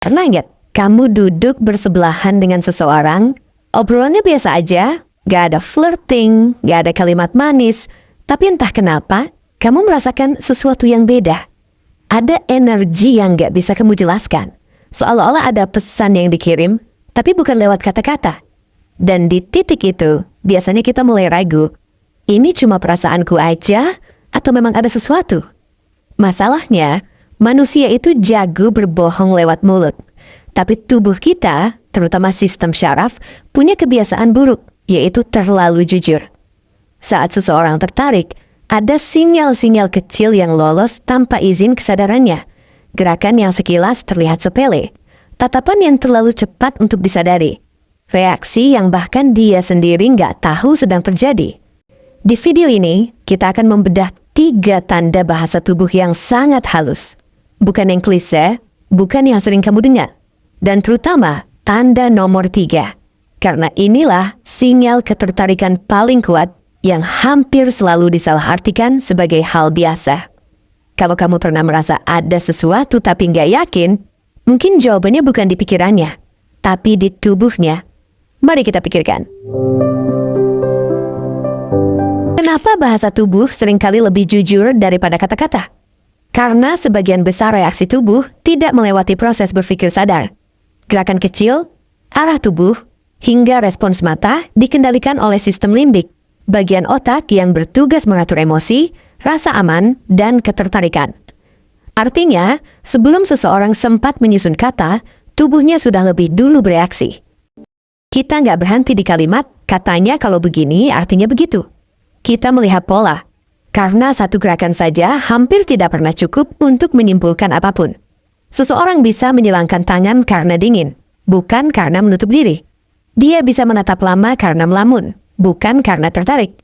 Pernah nggak kamu duduk bersebelahan dengan seseorang, obrolannya biasa aja, gak ada flirting, gak ada kalimat manis, tapi entah kenapa, kamu merasakan sesuatu yang beda. Ada energi yang gak bisa kamu jelaskan. Seolah-olah ada pesan yang dikirim, tapi bukan lewat kata-kata. Dan di titik itu, biasanya kita mulai ragu, ini cuma perasaanku aja, atau memang ada sesuatu? Masalahnya, manusia itu jago berbohong lewat mulut. Tapi tubuh kita, terutama sistem syaraf, punya kebiasaan buruk, yaitu terlalu jujur. Saat seseorang tertarik, ada sinyal-sinyal kecil yang lolos tanpa izin kesadarannya. Gerakan yang sekilas terlihat sepele, tatapan yang terlalu cepat untuk disadari, reaksi yang bahkan dia sendiri nggak tahu sedang terjadi. Di video ini, kita akan membedah 3 tanda bahasa tubuh yang sangat halus. Bukan yang klise, bukan yang sering kamu dengar. Dan terutama, tanda nomor 3. Karena inilah sinyal ketertarikan paling kuat yang hampir selalu disalahartikan sebagai hal biasa. Kalau kamu pernah merasa ada sesuatu tapi nggak yakin, mungkin jawabannya bukan di pikirannya, tapi di tubuhnya. Mari kita pikirkan. Kenapa bahasa tubuh seringkali lebih jujur daripada kata-kata? Karena sebagian besar reaksi tubuh tidak melewati proses berpikir sadar. Gerakan kecil, arah tubuh, hingga respons mata dikendalikan oleh sistem limbik, bagian otak yang bertugas mengatur emosi, rasa aman, dan ketertarikan. Artinya, sebelum seseorang sempat menyusun kata, tubuhnya sudah lebih dulu bereaksi. Kita nggak berhenti di kalimat, katanya kalau begini artinya begitu. Kita melihat pola, karena satu gerakan saja hampir tidak pernah cukup untuk menyimpulkan apapun. Seseorang bisa menyilangkan tangan karena dingin, bukan karena menutup diri. Dia bisa menatap lama karena melamun, bukan karena tertarik.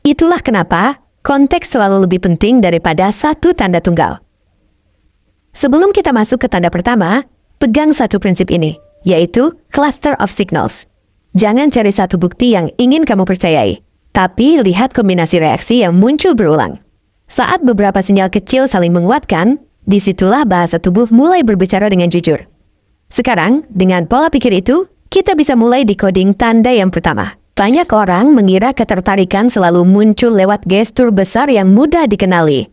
Itulah kenapa konteks selalu lebih penting daripada satu tanda tunggal. Sebelum kita masuk ke tanda pertama, pegang satu prinsip ini, yaitu cluster of signals. Jangan cari satu bukti yang ingin kamu percayai, tapi lihat kombinasi reaksi yang muncul berulang. Saat beberapa sinyal kecil saling menguatkan, disitulah bahasa tubuh mulai berbicara dengan jujur. Sekarang, dengan pola pikir itu, kita bisa mulai decoding tanda yang pertama. Banyak orang mengira ketertarikan selalu muncul lewat gestur besar yang mudah dikenali.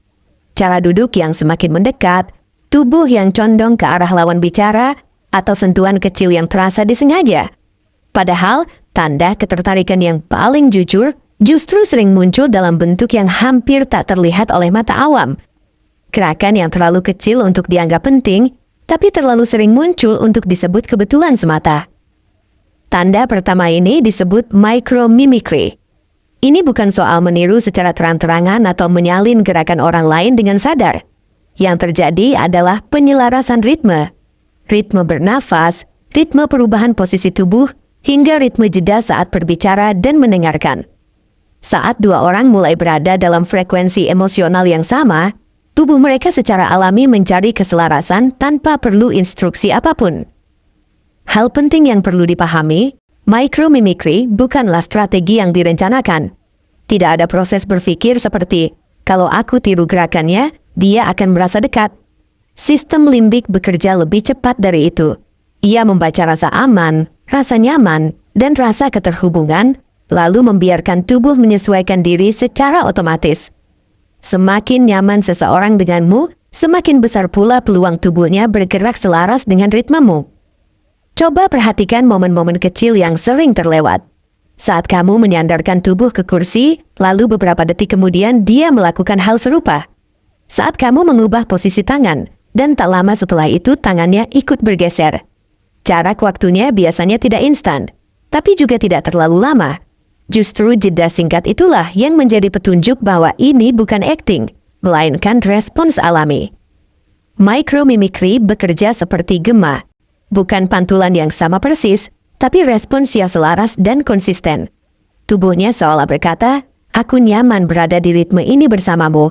Cara duduk yang semakin mendekat, tubuh yang condong ke arah lawan bicara, atau sentuhan kecil yang terasa disengaja. Padahal, tanda ketertarikan yang paling jujur justru sering muncul dalam bentuk yang hampir tak terlihat oleh mata awam. Gerakan yang terlalu kecil untuk dianggap penting, tapi terlalu sering muncul untuk disebut kebetulan semata. Tanda pertama ini disebut micromimicry. Ini bukan soal meniru secara terang-terangan atau menyalin gerakan orang lain dengan sadar. Yang terjadi adalah penyelarasan ritme. Ritme bernafas, ritme perubahan posisi tubuh, hingga ritme jeda saat berbicara dan mendengarkan. Saat 2 orang mulai berada dalam frekuensi emosional yang sama, tubuh mereka secara alami mencari keselarasan tanpa perlu instruksi apapun. Hal penting yang perlu dipahami, micromimicry bukanlah strategi yang direncanakan. Tidak ada proses berpikir seperti, kalau aku tiru gerakannya, dia akan merasa dekat. Sistem limbik bekerja lebih cepat dari itu. Ia membaca rasa aman, rasa nyaman, dan rasa keterhubungan, lalu membiarkan tubuh menyesuaikan diri secara otomatis. Semakin nyaman seseorang denganmu, semakin besar pula peluang tubuhnya bergerak selaras dengan ritmemu. Coba perhatikan momen-momen kecil yang sering terlewat. Saat kamu menyandarkan tubuh ke kursi, lalu beberapa detik kemudian dia melakukan hal serupa. Saat kamu mengubah posisi tangan, dan tak lama setelah itu tangannya ikut bergeser. Jarak waktunya biasanya tidak instan, tapi juga tidak terlalu lama. Justru jeda singkat itulah yang menjadi petunjuk bahwa ini bukan acting, melainkan respons alami. Micromimicry bekerja seperti gema. Bukan pantulan yang sama persis, tapi respons yang selaras dan konsisten. Tubuhnya seolah berkata, aku nyaman berada di ritme ini bersamamu.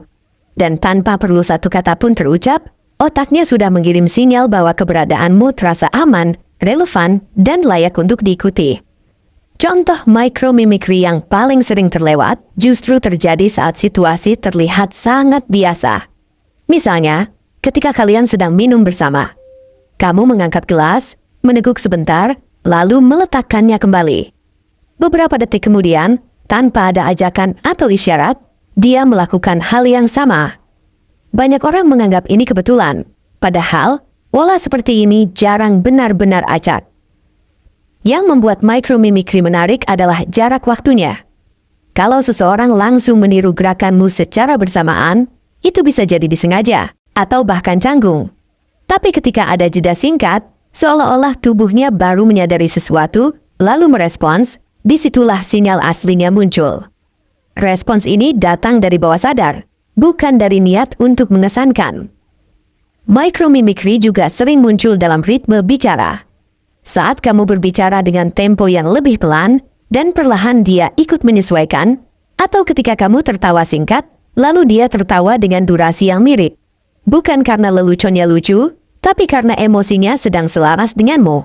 Dan tanpa perlu satu kata pun terucap, otaknya sudah mengirim sinyal bahwa keberadaanmu terasa aman, relevan, dan layak untuk diikuti. Contoh micromimicry yang paling sering terlewat justru terjadi saat situasi terlihat sangat biasa. Misalnya, ketika kalian sedang minum bersama. Kamu mengangkat gelas, meneguk sebentar, lalu meletakkannya kembali. Beberapa detik kemudian, tanpa ada ajakan atau isyarat, dia melakukan hal yang sama. Banyak orang menganggap ini kebetulan, padahal pola seperti ini jarang benar-benar acak. Yang membuat micromimicry menarik adalah jarak waktunya. Kalau seseorang langsung meniru gerakanmu secara bersamaan, itu bisa jadi disengaja atau bahkan canggung. Tapi ketika ada jeda singkat, seolah-olah tubuhnya baru menyadari sesuatu, lalu merespons, disitulah sinyal aslinya muncul. Respons ini datang dari bawah sadar, bukan dari niat untuk mengesankan. Micromimicry juga sering muncul dalam ritme bicara. Saat kamu berbicara dengan tempo yang lebih pelan, dan perlahan dia ikut menyesuaikan, atau ketika kamu tertawa singkat, lalu dia tertawa dengan durasi yang mirip. Bukan karena leluconnya lucu, tapi karena emosinya sedang selaras denganmu.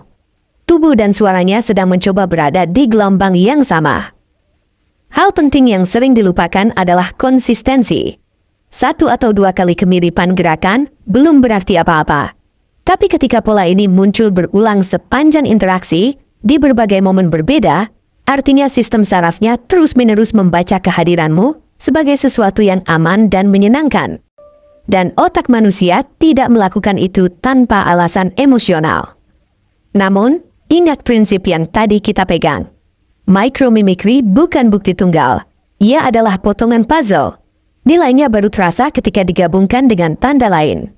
Tubuh dan suaranya sedang mencoba berada di gelombang yang sama. Hal penting yang sering dilupakan adalah konsistensi. 1 atau 2 kali kemiripan gerakan belum berarti apa-apa. Tapi ketika pola ini muncul berulang sepanjang interaksi, di berbagai momen berbeda, artinya sistem sarafnya terus-menerus membaca kehadiranmu sebagai sesuatu yang aman dan menyenangkan. Dan otak manusia tidak melakukan itu tanpa alasan emosional. Namun, ingat prinsip yang tadi kita pegang. Micromimicry bukan bukti tunggal. Ia adalah potongan puzzle. Nilainya baru terasa ketika digabungkan dengan tanda lain.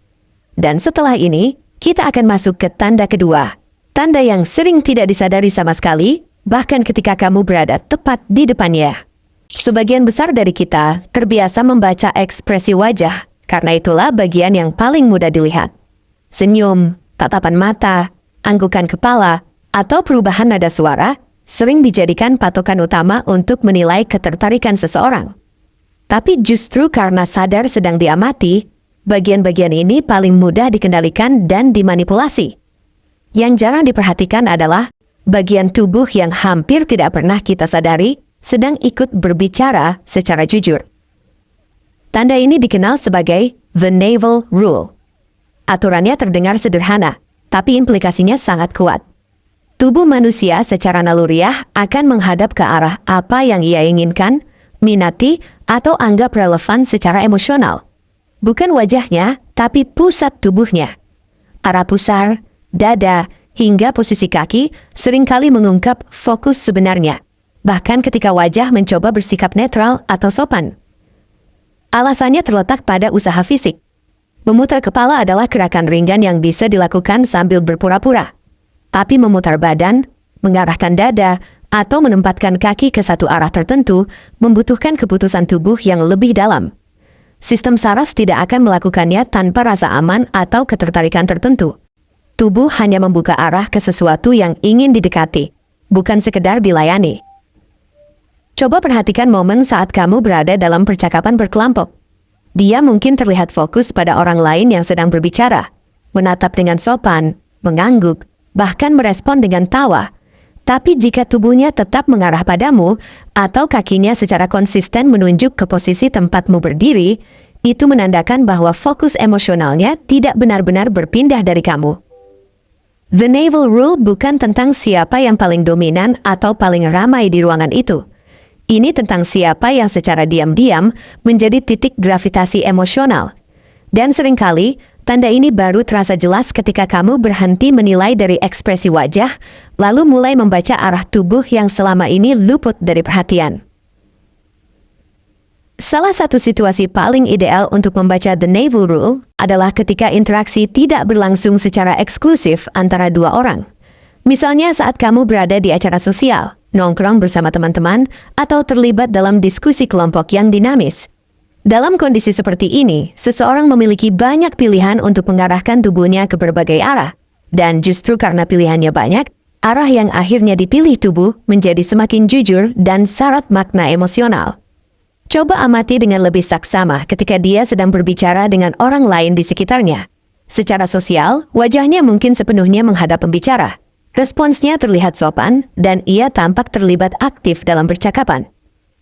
Dan setelah ini, kita akan masuk ke tanda kedua. Tanda yang sering tidak disadari sama sekali, bahkan ketika kamu berada tepat di depannya. Sebagian besar dari kita terbiasa membaca ekspresi wajah, karena itulah bagian yang paling mudah dilihat. Senyum, tatapan mata, anggukan kepala, atau perubahan nada suara sering dijadikan patokan utama untuk menilai ketertarikan seseorang. Tapi justru karena sadar sedang diamati, bagian-bagian ini paling mudah dikendalikan dan dimanipulasi. Yang jarang diperhatikan adalah bagian tubuh yang hampir tidak pernah kita sadari sedang ikut berbicara secara jujur. Tanda ini dikenal sebagai The Navel Rule. Aturannya terdengar sederhana, tapi implikasinya sangat kuat. Tubuh manusia secara naluriah akan menghadap ke arah apa yang ia inginkan, minati, atau anggap relevan secara emosional. Bukan wajahnya, tapi pusat tubuhnya. Arah pusar, dada, hingga posisi kaki seringkali mengungkap fokus sebenarnya, bahkan ketika wajah mencoba bersikap netral atau sopan. Alasannya terletak pada usaha fisik. Memutar kepala adalah gerakan ringan yang bisa dilakukan sambil berpura-pura. Tapi memutar badan, mengarahkan dada, atau menempatkan kaki ke satu arah tertentu membutuhkan keputusan tubuh yang lebih dalam. Sistem saraf tidak akan melakukannya tanpa rasa aman atau ketertarikan tertentu. Tubuh hanya membuka arah ke sesuatu yang ingin didekati, bukan sekedar dilayani. Coba perhatikan momen saat kamu berada dalam percakapan berkelompok. Dia mungkin terlihat fokus pada orang lain yang sedang berbicara, menatap dengan sopan, mengangguk, bahkan merespon dengan tawa. Tapi jika tubuhnya tetap mengarah padamu, atau kakinya secara konsisten menunjuk ke posisi tempatmu berdiri, itu menandakan bahwa fokus emosionalnya tidak benar-benar berpindah dari kamu. The Navel Rule bukan tentang siapa yang paling dominan atau paling ramai di ruangan itu. Ini tentang siapa yang secara diam-diam menjadi titik gravitasi emosional. Dan seringkali, tanda ini baru terasa jelas ketika kamu berhenti menilai dari ekspresi wajah, lalu mulai membaca arah tubuh yang selama ini luput dari perhatian. Salah satu situasi paling ideal untuk membaca The Navel Rule adalah ketika interaksi tidak berlangsung secara eksklusif antara dua orang. Misalnya saat kamu berada di acara sosial, nongkrong bersama teman-teman, atau terlibat dalam diskusi kelompok yang dinamis. Dalam kondisi seperti ini, seseorang memiliki banyak pilihan untuk mengarahkan tubuhnya ke berbagai arah. Dan justru karena pilihannya banyak, arah yang akhirnya dipilih tubuh menjadi semakin jujur dan syarat makna emosional. Coba amati dengan lebih saksama ketika dia sedang berbicara dengan orang lain di sekitarnya. Secara sosial, wajahnya mungkin sepenuhnya menghadap pembicara. Responsnya terlihat sopan, dan ia tampak terlibat aktif dalam percakapan.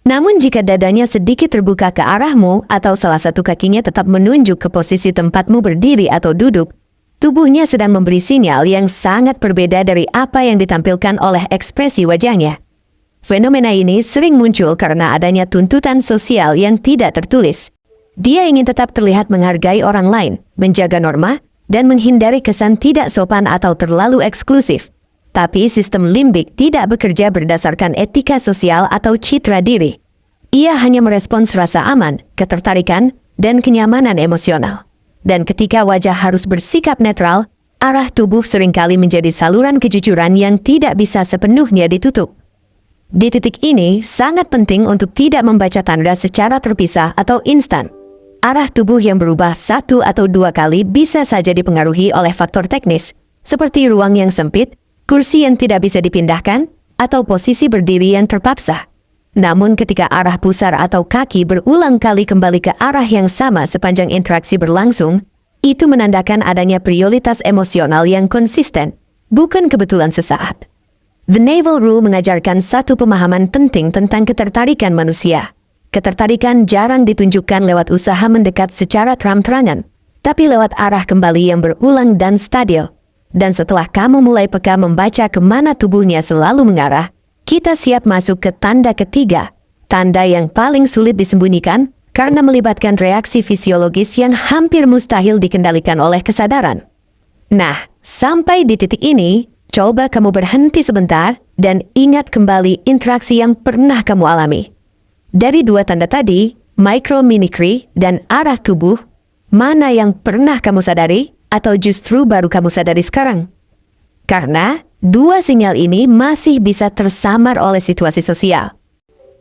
Namun jika dadanya sedikit terbuka ke arahmu atau salah satu kakinya tetap menunjuk ke posisi tempatmu berdiri atau duduk, tubuhnya sedang memberi sinyal yang sangat berbeda dari apa yang ditampilkan oleh ekspresi wajahnya. Fenomena ini sering muncul karena adanya tuntutan sosial yang tidak tertulis. Dia ingin tetap terlihat menghargai orang lain, menjaga norma, dan menghindari kesan tidak sopan atau terlalu eksklusif. Tapi sistem limbik tidak bekerja berdasarkan etika sosial atau citra diri. Ia hanya merespons rasa aman, ketertarikan, dan kenyamanan emosional. Dan ketika wajah harus bersikap netral, arah tubuh seringkali menjadi saluran kejujuran yang tidak bisa sepenuhnya ditutup. Di titik ini, sangat penting untuk tidak membaca tanda secara terpisah atau instan. Arah tubuh yang berubah 1 atau 2 kali bisa saja dipengaruhi oleh faktor teknis, seperti ruang yang sempit, kursi yang tidak bisa dipindahkan, atau posisi berdiri yang terpaksa. Namun ketika arah pusar atau kaki berulang kali kembali ke arah yang sama sepanjang interaksi berlangsung, itu menandakan adanya prioritas emosional yang konsisten, bukan kebetulan sesaat. The Naval Rule mengajarkan satu pemahaman penting tentang ketertarikan manusia. Ketertarikan jarang ditunjukkan lewat usaha mendekat secara terang-terangan, tapi lewat arah kembali yang berulang dan stabil. Dan setelah kamu mulai peka membaca kemana tubuhnya selalu mengarah, kita siap masuk ke tanda ketiga, tanda yang paling sulit disembunyikan karena melibatkan reaksi fisiologis yang hampir mustahil dikendalikan oleh kesadaran. Nah, sampai di titik ini, coba kamu berhenti sebentar dan ingat kembali interaksi yang pernah kamu alami. Dari 2 tanda tadi, micromimicry dan arah tubuh, mana yang pernah kamu sadari atau justru baru kamu sadari sekarang? Karena 2 sinyal ini masih bisa tersamar oleh situasi sosial.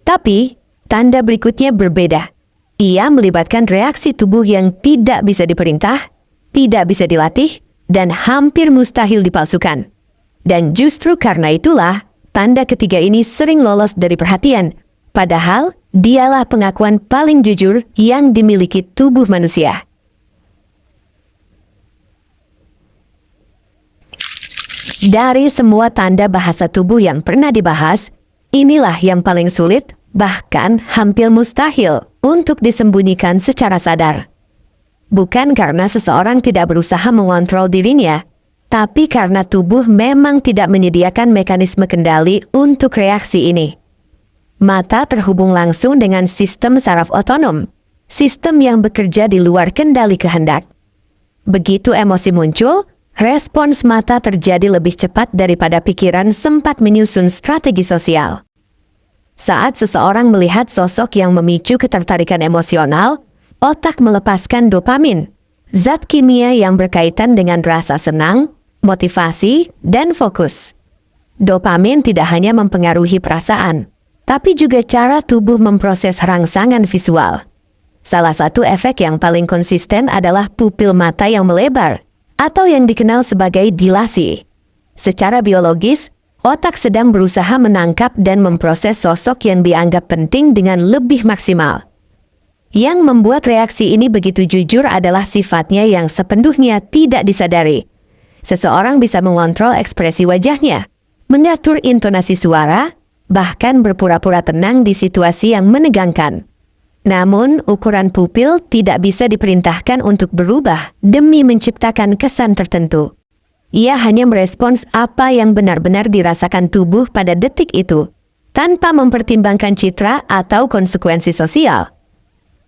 Tapi, tanda berikutnya berbeda. Ia melibatkan reaksi tubuh yang tidak bisa diperintah, tidak bisa dilatih, dan hampir mustahil dipalsukan. Dan justru karena itulah, tanda ketiga ini sering lolos dari perhatian. Padahal, dialah pengakuan paling jujur yang dimiliki tubuh manusia. Dari semua tanda bahasa tubuh yang pernah dibahas, inilah yang paling sulit, bahkan hampir mustahil, untuk disembunyikan secara sadar. Bukan karena seseorang tidak berusaha mengontrol dirinya, tapi karena tubuh memang tidak menyediakan mekanisme kendali untuk reaksi ini. Mata terhubung langsung dengan sistem saraf otonom, sistem yang bekerja di luar kendali kehendak. Begitu emosi muncul, respons mata terjadi lebih cepat daripada pikiran sempat menyusun strategi sosial. Saat seseorang melihat sosok yang memicu ketertarikan emosional, otak melepaskan dopamin, zat kimia yang berkaitan dengan rasa senang, motivasi, dan fokus. Dopamin tidak hanya mempengaruhi perasaan, tapi juga cara tubuh memproses rangsangan visual. Salah satu efek yang paling konsisten adalah pupil mata yang melebar, atau yang dikenal sebagai dilasi. Secara biologis, otak sedang berusaha menangkap dan memproses sosok yang dianggap penting dengan lebih maksimal. Yang membuat reaksi ini begitu jujur adalah sifatnya yang sepenuhnya tidak disadari. Seseorang bisa mengontrol ekspresi wajahnya, mengatur intonasi suara, bahkan berpura-pura tenang di situasi yang menegangkan. Namun, ukuran pupil tidak bisa diperintahkan untuk berubah demi menciptakan kesan tertentu. Ia hanya merespons apa yang benar-benar dirasakan tubuh pada detik itu, tanpa mempertimbangkan citra atau konsekuensi sosial.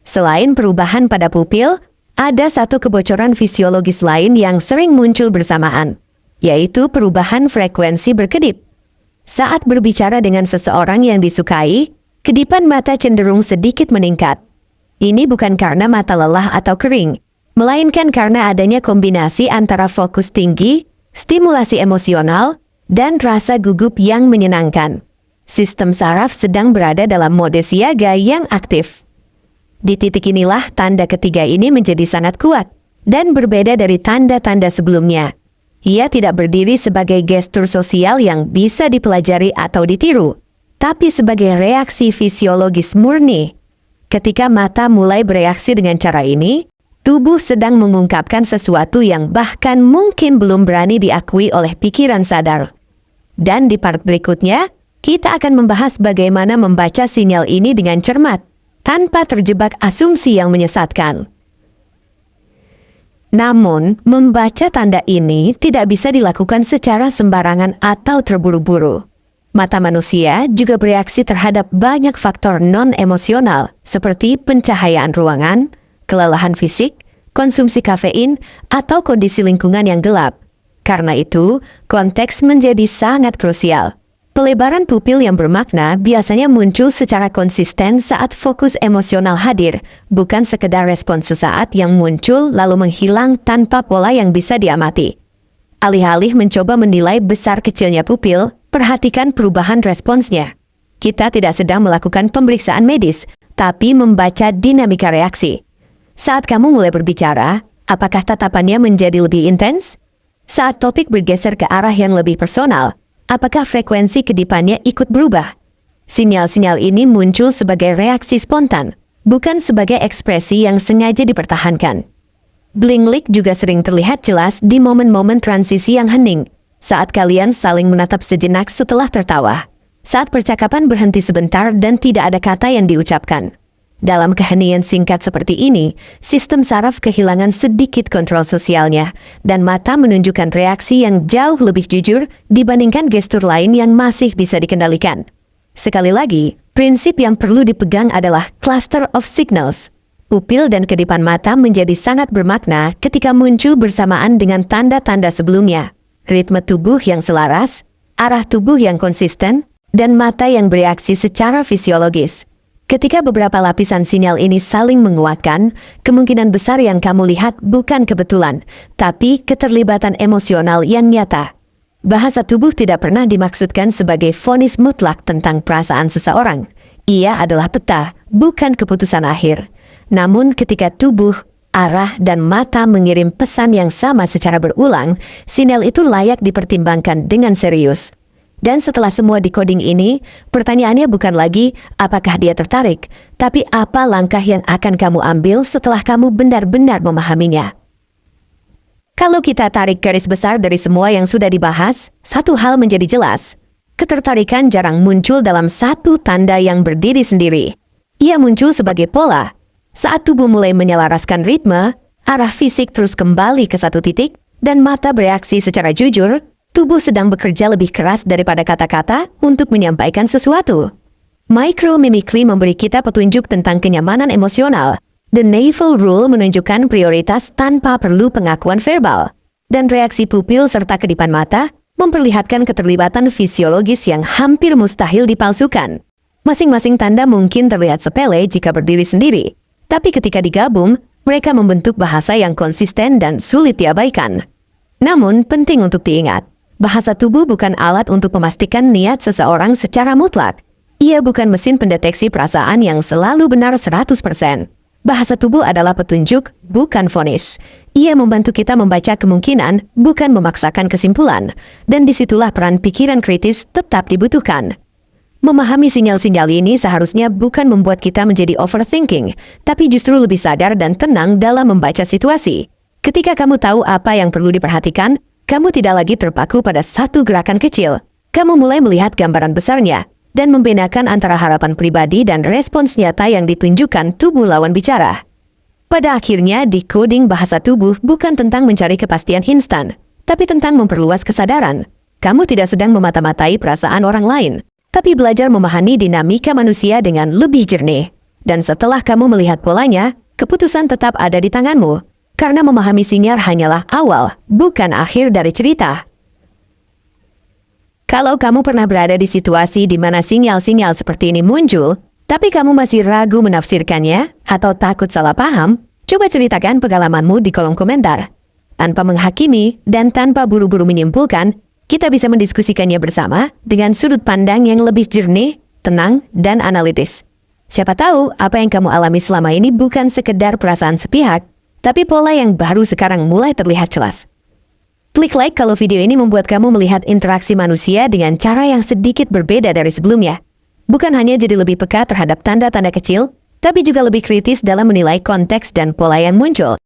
Selain perubahan pada pupil, ada satu kebocoran fisiologis lain yang sering muncul bersamaan, yaitu perubahan frekuensi berkedip. Saat berbicara dengan seseorang yang disukai, kedipan mata cenderung sedikit meningkat. Ini bukan karena mata lelah atau kering, melainkan karena adanya kombinasi antara fokus tinggi, stimulasi emosional, dan rasa gugup yang menyenangkan. Sistem saraf sedang berada dalam mode siaga yang aktif. Di titik inilah tanda ketiga ini menjadi sangat kuat dan berbeda dari tanda-tanda sebelumnya. Ia tidak berdiri sebagai gestur sosial yang bisa dipelajari atau ditiru, tapi sebagai reaksi fisiologis murni. Ketika mata mulai bereaksi dengan cara ini, tubuh sedang mengungkapkan sesuatu yang bahkan mungkin belum berani diakui oleh pikiran sadar. Dan di part berikutnya, kita akan membahas bagaimana membaca sinyal ini dengan cermat, tanpa terjebak asumsi yang menyesatkan. Namun, membaca tanda ini tidak bisa dilakukan secara sembarangan atau terburu-buru. Mata manusia juga bereaksi terhadap banyak faktor non-emosional seperti pencahayaan ruangan, kelelahan fisik, konsumsi kafein, atau kondisi lingkungan yang gelap. Karena itu, konteks menjadi sangat krusial. Pelebaran pupil yang bermakna biasanya muncul secara konsisten saat fokus emosional hadir, bukan sekedar respons sesaat yang muncul lalu menghilang tanpa pola yang bisa diamati. Alih-alih mencoba menilai besar kecilnya pupil, perhatikan perubahan responsnya. Kita tidak sedang melakukan pemeriksaan medis, tapi membaca dinamika reaksi. Saat kamu mulai berbicara, apakah tatapannya menjadi lebih intens? Saat topik bergeser ke arah yang lebih personal, apakah frekuensi kedipannya ikut berubah? Sinyal-sinyal ini muncul sebagai reaksi spontan, bukan sebagai ekspresi yang sengaja dipertahankan. Blinglik juga sering terlihat jelas di momen-momen transisi yang hening, saat kalian saling menatap sejenak setelah tertawa, saat percakapan berhenti sebentar dan tidak ada kata yang diucapkan. Dalam keheningan singkat seperti ini, sistem saraf kehilangan sedikit kontrol sosialnya, dan mata menunjukkan reaksi yang jauh lebih jujur dibandingkan gestur lain yang masih bisa dikendalikan. Sekali lagi, prinsip yang perlu dipegang adalah cluster of signals. Pupil dan kedipan mata menjadi sangat bermakna ketika muncul bersamaan dengan tanda-tanda sebelumnya. Ritme tubuh yang selaras, arah tubuh yang konsisten, dan mata yang bereaksi secara fisiologis. Ketika beberapa lapisan sinyal ini saling menguatkan, kemungkinan besar yang kamu lihat bukan kebetulan, tapi keterlibatan emosional yang nyata. Bahasa tubuh tidak pernah dimaksudkan sebagai vonis mutlak tentang perasaan seseorang. Ia adalah peta, bukan keputusan akhir. Namun ketika tubuh, arah, dan mata mengirim pesan yang sama secara berulang, sinyal itu layak dipertimbangkan dengan serius. Dan setelah semua decoding ini, pertanyaannya bukan lagi apakah dia tertarik, tapi apa langkah yang akan kamu ambil setelah kamu benar-benar memahaminya. Kalau kita tarik garis besar dari semua yang sudah dibahas, satu hal menjadi jelas. Ketertarikan jarang muncul dalam satu tanda yang berdiri sendiri. Ia muncul sebagai pola. Saat tubuh mulai menyelaraskan ritme, arah fisik terus kembali ke satu titik, dan mata bereaksi secara jujur, tubuh sedang bekerja lebih keras daripada kata-kata untuk menyampaikan sesuatu. Micromimicry memberi kita petunjuk tentang kenyamanan emosional. The Naval Rule menunjukkan prioritas tanpa perlu pengakuan verbal. Dan reaksi pupil serta kedipan mata memperlihatkan keterlibatan fisiologis yang hampir mustahil dipalsukan. Masing-masing tanda mungkin terlihat sepele jika berdiri sendiri, tapi ketika digabung, mereka membentuk bahasa yang konsisten dan sulit diabaikan. Namun, penting untuk diingat, bahasa tubuh bukan alat untuk memastikan niat seseorang secara mutlak. Ia bukan mesin pendeteksi perasaan yang selalu benar 100%. Bahasa tubuh adalah petunjuk, bukan vonis. Ia membantu kita membaca kemungkinan, bukan memaksakan kesimpulan. Dan disitulah peran pikiran kritis tetap dibutuhkan. Memahami sinyal-sinyal ini seharusnya bukan membuat kita menjadi overthinking, tapi justru lebih sadar dan tenang dalam membaca situasi. Ketika kamu tahu apa yang perlu diperhatikan, kamu tidak lagi terpaku pada satu gerakan kecil. Kamu mulai melihat gambaran besarnya, dan membedakan antara harapan pribadi dan respons nyata yang ditunjukkan tubuh lawan bicara. Pada akhirnya, decoding bahasa tubuh bukan tentang mencari kepastian instan, tapi tentang memperluas kesadaran. Kamu tidak sedang memata-matai perasaan orang lain, tapi belajar memahami dinamika manusia dengan lebih jernih. Dan setelah kamu melihat polanya, keputusan tetap ada di tanganmu. Karena memahami sinyal hanyalah awal, bukan akhir dari cerita. Kalau kamu pernah berada di situasi di mana sinyal-sinyal seperti ini muncul, tapi kamu masih ragu menafsirkannya atau takut salah paham, coba ceritakan pengalamanmu di kolom komentar. Tanpa menghakimi dan tanpa buru-buru menyimpulkan, kita bisa mendiskusikannya bersama dengan sudut pandang yang lebih jernih, tenang, dan analitis. Siapa tahu apa yang kamu alami selama ini bukan sekedar perasaan sepihak, tapi pola yang baru sekarang mulai terlihat jelas. Klik like kalau video ini membuat kamu melihat interaksi manusia dengan cara yang sedikit berbeda dari sebelumnya. Bukan hanya jadi lebih peka terhadap tanda-tanda kecil, tapi juga lebih kritis dalam menilai konteks dan pola yang muncul.